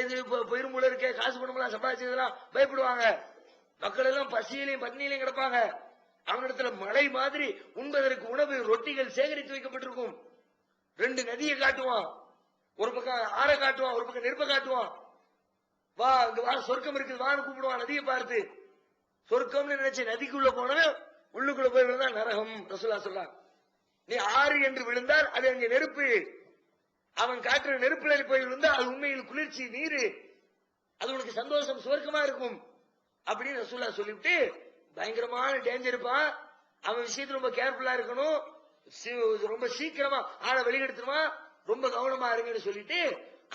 இது பெரும்புல இருக்க காசு பணம்லாம் சம்பாதிச்சதெல்லாம் பயப்படுவாங்க. மக்கள் எல்லாம் பசியிலையும் பட்னியிலையும் கிடப்பாங்க. அவனிடத்துல மழை மாதிரி உண்பதற்கு உணவு ரொட்டிகள் சேகரித்து வைக்கப்பட்டிருக்கும். 2 நதியை காட்டுவான், ஒரு பக்கம் ஆற காட்டுவான், ஒரு பக்கம் நெருப்ப காட்டுவான். வா இங்க வா, சொர்க்கம் இருக்குது வான்னு கூப்பிடுவான் நதியை பார்த்து. சொர்க்கம்னு நினைச்ச நதிக்குள்ள போனவன் உள்ளுக்குள்ள போய் விழுந்தா நரகம். ரசூலுல்லாஹ் சொல்றாங்க, நீ ஆறு என்று விழுந்தால் அது அங்கே நெருப்பு. அவன் காட்டுற நெருப்புல போய் விழுந்தா அது உண்மையில் குளிர்ச்சி நீரு, அது உனக்கு சந்தோஷம் சுவர்க்கமா இருக்கும் அப்படின்னு ரசூலுல்லாஹ் சொல்லிவிட்டு பயங்கரமான டேஞ்சர் இருப்பான். அவன் விஷயத்துல ரொம்ப கேர்ஃபுல்லா இருக்கணும், ரொம்ப சீக்கிரமா ஆளை வெளியெடுத்துருமா, ரொம்ப கவனமா இருங்கன்னு சொல்லிட்டு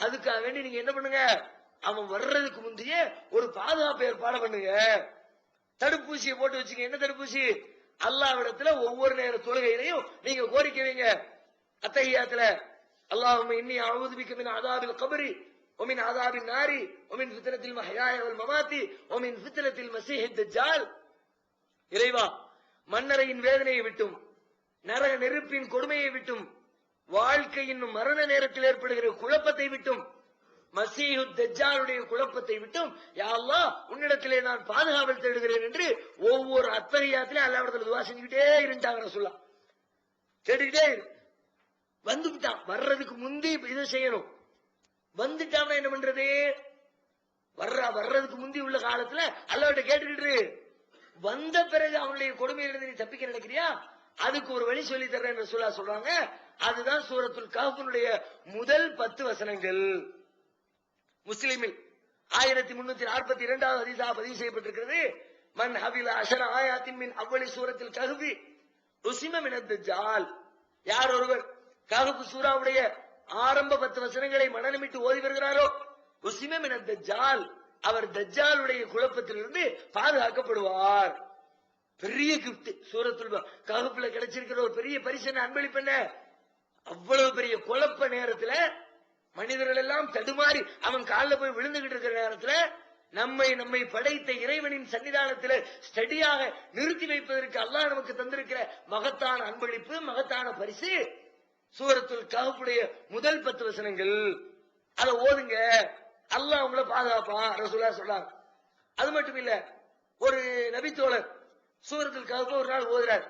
அதுக்காக வேண்டி நீங்க என்ன பண்ணுங்க, அவன் வர்றதுக்கு முந்தைய ஒரு பாதுகாப்பு ஏற்பாடு பண்ணுங்க. தடுப்பூசியை போட்டு வச்சுங்க. என்ன தடுப்பூசி? அல்லாஹ்விடத்துல ஒவ்வொரு நேர தொழுகையிலையும் நீங்க கோரிக்கை வைங்க. அத்தஹியாத்துல அல்லாஹும்ம இன்னி அஊது பிக மின் அஸாபில் கப்ரி வ மின் அஸாபின் நாரி வ மின் ஃபித்னத்தில் மஹ்யாய வல் மமாத்தி வ மின் ஃபித்னத்தில் மஸீஹித் தஜ்ஜால். இறைவா, மன்னரையின் வேதனையை விட்டும் நரக நெருப்பின் கொடுமையை விட்டும் வாழ்க்கையின் மரண நேரத்தில் ஏற்படுகிற குழப்பத்தை விட்டும் மசீஹு தஜ்ஜாலுடைய குழப்பத்தை விட்டும் யா அல்லாஹ் உன்னிடத்திலே நான் பாதுகாவல் தேடுகிறேன் என்று ஒவ்வொரு அத்தஹியாத்திலே அல்லாஹ்விடத்துல துஆ செஞ்சுக்கிட்டே இருந்தாங்க. ரசூலுல்லாஹ் கேட்டுக்கிட்டே வந்துட்டான். வர்றதுக்கு முந்தி இதை செய்யணும். வந்துட்டான்னா என்ன பண்றது? வர்றதுக்கு முந்தி உள்ள காலத்துல அல்லாஹ்விட்ட கேட்டுக்கிட்டு வந்த பிறகு அவனுடைய கொடுமையிலிருந்து நீ தப்பிக்க நினைக்கிறியா? அதுக்கு ஒரு வழி சொல்லி தர்றேன் ரசூலுல்லாஹ் சொல்றாங்க. அதுதான் சூரத்துல் கஹ்ஃபினுடைய முதல் 10 வசனங்கள். முஸ்லிமில் 1342வது ஹதீஸாக பதிவு செய்யப்பட்டிருக்கிறது. மன் ஹபில அஷர ஆயாத்தின் மின் அவ்வளி சூரத்தில் கஹ்ஃபி உஸிம மினத் தஜ்ஜால். யார் ஒருவர் கஹ்ஃப் சூராவுடைய ஆரம்ப 10 வசனங்களை மனனமிட்டு ஓதி வருகிறாரோ உஸிம மினத் தஜ்ஜால், அவர் தஜ்ஜாலுடைய குழப்பத்திலிருந்து பாதுகாக்கப்படுவார். பெரிய கிஃப்ட் சூரத்துல் கஹ்ஃப்ல கிடைச்சிருக்கிற ஒரு பெரிய பரிசு, அன்பளிப்பு என்ன? அவ்வளவு பெரிய குழப்ப நேரத்துல மனிதர்கள் எல்லாம் தடுமாறி அவன் காலில் போய் விழுந்துகிட்டு இருக்கிற நேரத்துல நம்மை படைத்த இறைவனின் சன்னிதானத்தில் ஸ்டடியாக நிறுத்தி வைப்பதற்கு அல்லாஹ் நமக்கு தந்திருக்கிற மகத்தான அன்பளிப்பு, மகத்தான பரிசு சூரத்துல் கஹ்ஃபுடைய முதல் 10 வசனங்கள். அதை ஓதுங்க, அல்லாஹ் உங்களை பாதுகாப்பான் ரசூலுல்லாஹ் சொல்றாங்க. அது மட்டும் இல்ல, ஒரு நபித்தோழர் சூரத்துல் கஹ்ஃப் ஒரு நாள் ஓதுறார்.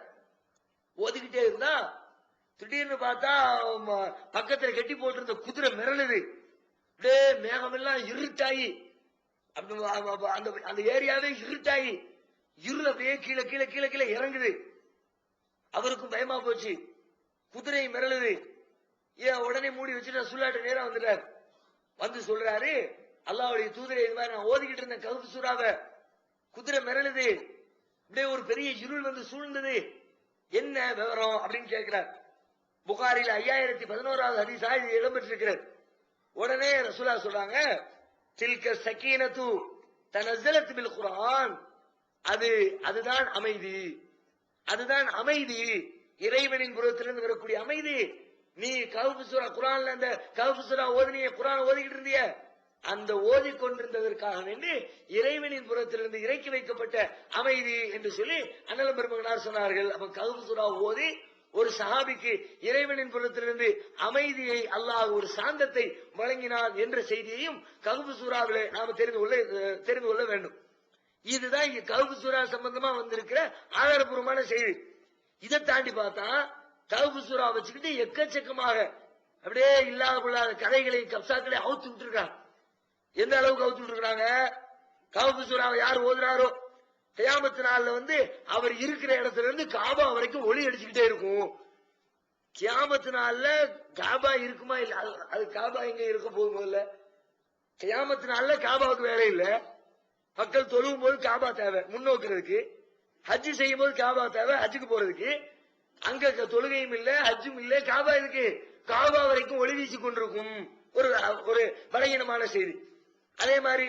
ஓதிக்கிட்டே இருந்தா திடீர்னு பார்த்தா பக்கத்துல கட்டி போட்டிருந்த குதிரை மிரளுது. அப்படியே மேகமெல்லாம் இருட்டாயி அந்த ஏரியாவே இருட்டாயி இருள் அப்படியே கீழே கீழே கீழே கீழே இறங்குது. அவருக்கும் பயமா போச்சு. குதிரை மிரளுது. உடனே மூடி வச்சுட்டு ரசூலுல்லாஹ் நேரா வந்துட்டார். வந்து சொல்றாரு, அல்லாஹ்வுடைய தூதரே, இது மாதிரி நான் ஓதிக்கிட்டு இருந்த கஹ்ஃப் சூராவை, குதிரை மிரளுது, அப்படியே ஒரு பெரிய இருள் வந்து சூழ்ந்தது, என்ன விவரம் அப்படின்னு கேட்கிறார். புகாரில 5011வது ஹதீஸா இது இடம்பெற்றிருக்கிறது. உடனே ரசூலுல்லாஹ் சொல்றாங்க, தில்க சகீனத்து தனஸ்ஸலத் பில் குர்ஆன், அதுதான் அமைதி, அதுதான் அமைதி, இறைவனின் புறத்திலிருந்து வரக்கூடிய அமைதி. நீ கஹ்ஃப் சூரா குர்ஆன்ல அந்த கஹ்ஃப் சூரா ஓதினிய குர்ஆன் ஓதிக்கிட்டு இருந்திய, அந்த ஓதிக்கொண்டிருந்ததற்காக வேண்டி இறைவனின் புறத்திலிருந்து இறக்கி வைக்கப்பட்ட அமைதி என்று சொல்லி அண்ணலம் பெருமகனார் சொன்னார்கள். அப்ப கஹ்ஃப் சூரா ஓதி ஒரு சஹாபிக்கு இறைவனின் புறத்திலிருந்து அமைதியை அல்லாஹ் ஒரு சாந்தத்தை வழங்கினான் என்ற செய்தியையும் கஹ்ஃப் சூராவிலே நாம தெரிந்து கொள்ள வேண்டும். இதுதான் கஹ்ஃப் சூரா சம்பந்தமா வந்திருக்கிற ஆதாரபூர்வமான செய்தி. இதை தாண்டி பார்த்தா கஹ்ஃப் சூரா வச்சுக்கிட்டு எக்கச்சக்கமாக அப்படியே இல்லாத பொல்லாத கதைகளை கப்சாக்களை அவுத்து விட்டுருக்காங்க. எந்த அளவுக்கு அவுத்து விட்டுருக்காங்க? கஹ்ஃப் சூராவை யார் ஓதுறாரோ கியாமத் நாள்ல அவர் இருக்கிற இடத்துல இருந்து காபா வரைக்கும் ஒளி அடிச்சுக்கிட்டே இருக்கும். கியாமத் நாள்ல காபா இருக்குமா இல்ல? அது காபா எங்க இருக்க போகும் இல்ல. கியாமத் நாள்ல காபாவுக்கு வேலை இல்ல. மக்கள் தொழுவும் போது காபா தேவை முன்னோக்குறதுக்கு, ஹஜ் செய்யும் போது காபா தேவை ஹஜ்ஜுக்கு போறதுக்கு. அங்க தொழுகையும் இல்ல, ஹஜ்ஜும் இல்ல, காபா இருக்கு. காபா வரைக்கும் ஒளி வீசி கொண்டிருக்கும். ஒரு பலகீனமான செய்தி. அதே மாதிரி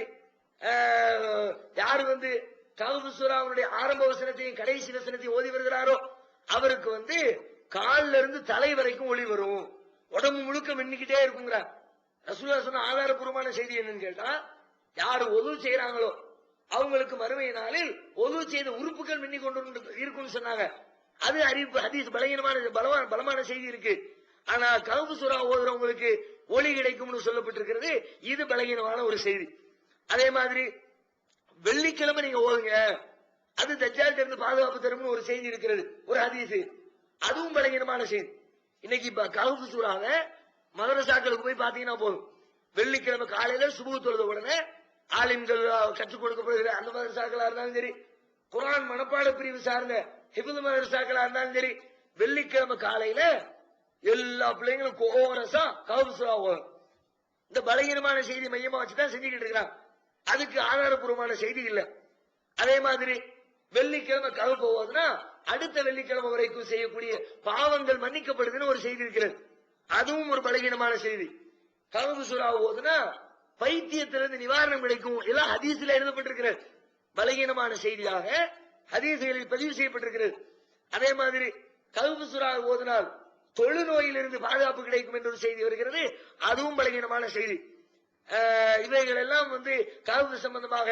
யாரு கஹ்ஃப் சூராவுடைய ஆரம்ப வசனத்தையும் கடைசி வசனத்தையும் ஓதி வருகிறாரோ அவருக்கு கால்ல இருந்து தலை வரைக்கும் ஒளி வரும், உடம்பு முழுக்க மின்னிக்கிட்டே இருக்குங்கிறார். ரசூலுல்லாஹ் சொன்ன ஆதாரபூர்வமான செய்தி என்னன்னு கேட்டா, யாரு ஒது செய்யறாங்களோ அவங்களுக்கு மறுமை நாளில் ஒது செய்த உறுப்புகள் மின்னி கொண்டு இருக்கும்னு சொன்னாங்க. அது அறிவிப்பு ஹதீஸ் பலமான செய்தி இருக்கு. ஆனா கஹ்ஃப் சூரா ஓதுறவங்களுக்கு ஒளி கிடைக்கும்னு சொல்லப்பட்டிருக்கிறது. இது பலகீனமான ஒரு செய்தி. அதே மாதிரி வெள்ளிக்கிழமை நீங்க ஓதுங்க, அது தஜ்ஜால் இருந்து பாதுகாப்பு தரும்னு ஒரு செய்தி இருக்கிறது, ஒரு ஹதீஸ். அதுவும் பலகீனமான செய்தி. இன்னைக்கு கஹஃப் சூரால மதரசாக்களுக்கு போய் பாத்தீங்கன்னா போதும், வெள்ளிக்கிழமை காலையில சுபஹ் தொழுத உடனே ஆலிம்கள் கற்றுக் கொடுக்கப்படுகிற அந்த மதரசாக்களா இருந்தாலும் சரி, குர்ஆன் மனப்பாட பிரிவு சார்ந்த ஹிஃப்ஸ் மதரசாக்களா இருந்தாலும் சரி, வெள்ளிக்கிழமை காலையில எல்லா பிள்ளைங்களும் கோரஸா கஹஃப் சூரா ஓதும். இந்த பலகீனமான செய்தி மையமா வச்சுதான் செஞ்சுக்கிட்டு இருக்கிறாங்க. அதுக்கு ஆதாரபூர்வமான செய்தி இல்ல. அதே மாதிரி வெள்ளிக்கிழமை கஹஃப் ஓதுனா அடுத்த வெள்ளிக்கிழமை வரைக்கும் செய்யக்கூடிய பாவங்கள் மன்னிக்கப்படுதுன்னு ஒரு செய்தி இருக்கிறது. அதுவும் ஒரு பலகீனமான செய்தி. கஹஃப் சூரா ஓதுனா பைத்தியத்திலிருந்து நிவாரணம் கிடைக்கும், எல்லாம் ஹதீஸ்ல எழுதப்பட்டிருக்கிறது. பலகீனமான செய்தியாக ஹதீஸ்களில் பதிவு செய்யப்பட்டிருக்கிறது. அதே மாதிரி கஹஃப் சூரா ஓதினால் தொழுநோயிலிருந்து பாதுகாப்பு கிடைக்கும் என்ற ஒரு செய்தி வருகிறது. அதுவும் பலகீனமான செய்தி. இவைகள் எல்லாம் கஹஃப் சம்பந்தமாக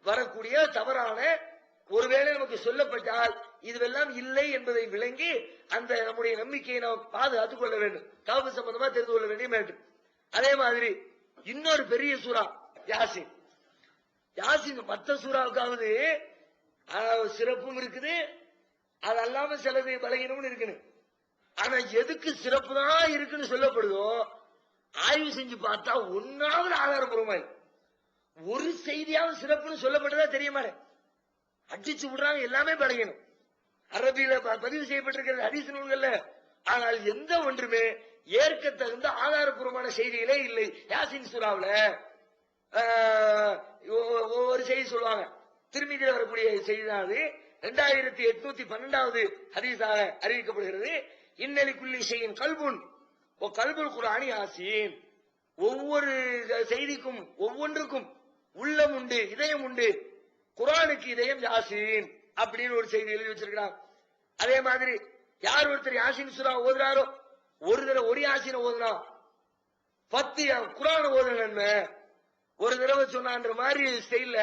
வரக்கூடிய தவறான, ஒருவேளை நமக்கு சொல்லப்பட்டால் இதுவெல்லாம் இல்லை என்பதை விளங்கி அந்த நம்முடைய நம்பிக்கையை நாம் பாதுகாத்துக் கொள்ள வேண்டும். கஹஃப் சம்பந்தமா தெரிந்து கொள்ள வேண்டிய வேண்டும். அதே மாதிரி இன்னொரு பெரிய சூரா யாசின். யாசின் மற்ற சூறாவுக்காவது சிறப்பும் இருக்குது, அது அல்லாம சிலது பலகீனமும் இருக்குன்னு. ஆனா எதுக்கு சிறப்பு தான் இருக்குன்னு சொல்லப்படுதோ ஆய்வு செஞ்சு பார்த்தா ஒன்னாவது ஆதாரபூர்வமா ஒரு செய்தியாவது சிறப்புன்னு சொல்லப்பட்டதா தெரிய மாட்டேன். அடிச்சு விடுறாங்க, எல்லாமே பலகீனம். அரபியில பதிவு செய்யப்பட்டிருக்கிறது ஹதீஸ் நூல்கள்ல. ஆனால் எந்த ஒன்றுமே ஏற்க தகுந்த ஆதாரபூர்வமான செய்திகளே இல்லை. யாசின் சூறாவுல ஒரு செய்தி சொல்லுவாங்க, திருமீதியில் வரக்கூடிய செய்தி தான் அது. 2812வது ஹதீஸாக அறிவிக்கப்படுகிறது. இன்னலி குல்லி ஷைஇன் கல்புன் வ கல்புல் குர்ஆனி யாசீன். ஒவ்வொரு செய்திக்கும் ஒவ்வொன்றுக்கும் உள்ளம் உண்டு, இதயம் உண்டு. குர்ஆனுக்கு இதயம் யாசீன் அப்படின்னு ஒரு செய்தி எழுதி வச்சிருக்கிறாங்க. அதே மாதிரி யார் ஒருத்தர் யாசீன் சூரா ஓதுறாரோ, ஒரு தடவை ஒரு யாசீனை ஓதுனா 10 குர்ஆன் ஓதுன நன்மை. ஒரு தடவை சொன்னான்ற மாதிரி ஸ்டைல்ல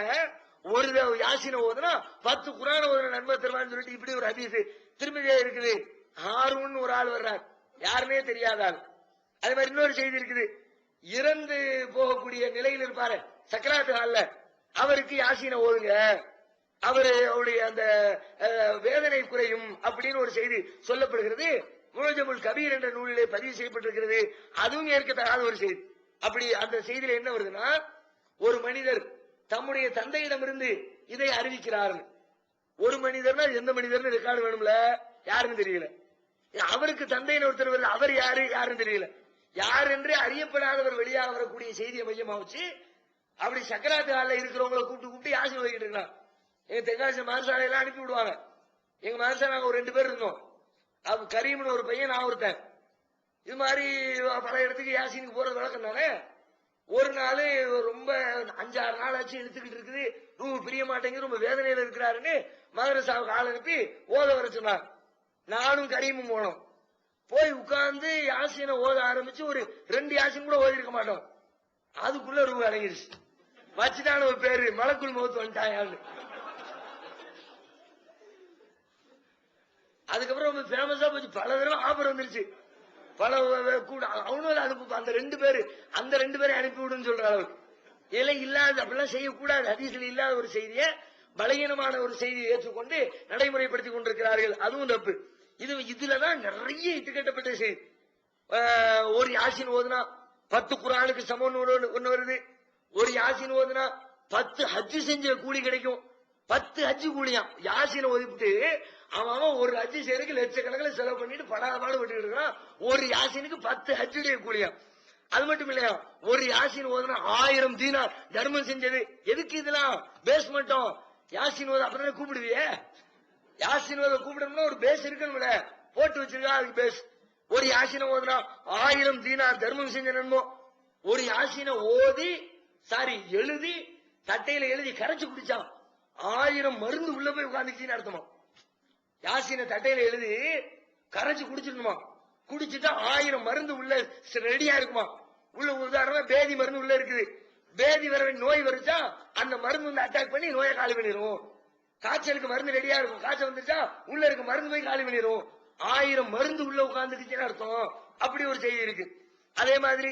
ஒரு தடவை யாசீனை ஓதுனா 10 குர்ஆன் ஓதுன நன்மை தருவான்னு சொல்லிட்டு இப்படி ஒரு ஹதீஸ் திருமதியா இருக்குது. ஹாரூன் ஒரு ஆள் வர்றார், யாருமே தெரியாத ஆள். அதே மாதிரி இன்னொரு செய்தி இருக்குது, இறந்து போகக்கூடிய நிலையில் இருப்பாரு சக்கராத்து ஹால்ல, அவருக்கு யாசீனை ஓதுங்க, அவருடைய அந்த வேதனை குறையும் அப்படின்னு ஒரு செய்தி சொல்லப்படுகிறது. முஅஜமுல் கபீர் என்ற நூலிலே பதிவு செய்யப்பட்டிருக்கிறது. அதுவும் ஏற்கத்தகாத ஒரு செய்தி. அப்படி அந்த செய்தியில என்ன வருதுன்னா, ஒரு மனிதர் தம்முடைய தந்தையிடமிருந்து இதை அறிவிக்கிறார். ஒரு மனிதர்னா எந்த மனிதர்னு ரெக்கார்டு வேணும்ல, யாருன்னு தெரியல. அவருக்கு தந்தைன்னு ஒருத்தர் வருது, அவர் யாருன்னு தெரியல. யார் என்று அறியப்படாதவர் வெளியாக வரக்கூடிய செய்தியை மையமா வச்சு அப்படி சக்கராத்து ஹால்ல இருக்கிறவங்களை கூப்பிட்டு யாசி ஓதிக்கிட்டு இருக்கலாம். எங்க தென்காசி மதரசாலையெல்லாம் அனுப்பி விடுவாங்க. எங்க மதரசா நாங்க ஒரு 2 பேர் இருந்தோம். கரீம்னு ஒரு பையன், நான் ஒருத்தன். இது மாதிரி பல இடத்துக்கு யாசினுக்கு போறது வழக்கம் தானே. ஒரு நாள் ரொம்ப 5-6 நாள் ஆச்சு எடுத்துக்கிட்டு இருக்குது, ரொம்ப பிரிய மாட்டேங்குது, ரொம்ப வேதனையில இருக்கிறாருன்னு மதரசாவுக்கு ஆள் அனுப்பி ஓத வர சொன்னார். நானும் கரீமும் போனோம். போய் உட்கார்ந்து யாசினை ஓத ஆரம்பிச்சு ஒரு 2 யாசின் கூட ஓதி இருக்க மாட்டோம். அதுக்குள்ள ரூபா அடங்கிடுச்சு. வச்சுட்டான ஒரு பேரு மலக்குள் மௌத் வந்துட்டாங்க. அதுக்கப்புறம் ரொம்ப ஃபேமஸா போச்சு, பல தடவை ஆஃபர் வந்துருச்சு. பல கூட அவனும் அதுக்கு அந்த 2 பேரு அந்த 2 பேரை அனுப்பி விடுன்னு சொல்ற அளவுக்கு இதெல்லாம் இல்லாத, அப்படிலாம் செய்யக்கூடாது. ஹதீஸ்ல இல்லாத ஒரு செய்தியை, பலகீனமான ஒரு செய்தியை ஏற்றுக்கொண்டு நடைமுறைப்படுத்திக் கொண்டிருக்கிறார்கள். அதுவும் தப்பு. இதுலதான் நிறைய இட்டுக்கட்டப்பட்ட செய்தி. ஒரு யாசின் ஓதுனா 10 குர்ஆனுக்கு சமம் ஒண்ணு வருது. ஒரு யாசின் ஓதுனா 10 ஹஜ் செஞ்ச கூலி கிடைக்கும். 10 ஹஜ் கூலியா யாசினை ஓதிட்டு அவன் ஒரு ஹஜ் செய்யறதுக்கு லட்சக்கணக்கில் செலவு பண்ணிட்டு படாபாடு விட்டு இருக்கிறான். ஒரு யாசினுக்கு 10 ஹஜ்ஜுடைய கூலியா. அது மட்டும் இல்லையா, ஒரு யாசின் ஓதுனா 1000 தீனார் தர்மம் செஞ்சது. எதுக்கு இதெல்லாம் பேஸ்மெண்ட்டும் யாசின் ஓத அப்பதானே கூப்பிடுவிய. யாசின் ஓத கூப்பிடணும்னா ஒரு பேஸ் இருக்கணும்ல, போட்டு வச்சிருக்கா அதுக்கு பேஸ். ஒரு யாசினை ஓதுனா 1000 தீனார் தர்மம் செஞ்ச நன்மோ. ஒரு யாசினை எழுதி தட்டையில எழுதி கரைச்சு குடிச்சான் 1000 மருந்து உள்ள போய் உட்கார்ந்துச்சுன்னு அர்த்தமா. யாசினை தட்டையில எழுதி கரைச்சு குடிச்சிடணுமா, குடிச்சுட்டா 1000 மருந்து உள்ள ரெடியா இருக்குமா. உள்ள உதாரணமா பேதி மருந்து உள்ள இருக்குது. பேதி வர நோய் வருச்சா அந்த மருந்து அட்டாக் பண்ணி நோயை காலி பண்ணிடும். காய்ச்சலுக்கு மருந்து ரெடியா இருக்கும், காய்ச்சல் வந்துச்சா உள்ள இருக்க மருந்து போய் காலி பண்ணிடும். 1000 மருந்து உள்ள உட்கார்ந்துச்சுன்னு அர்த்தம். அப்படி ஒரு செய்தி இருக்கு. அதே மாதிரி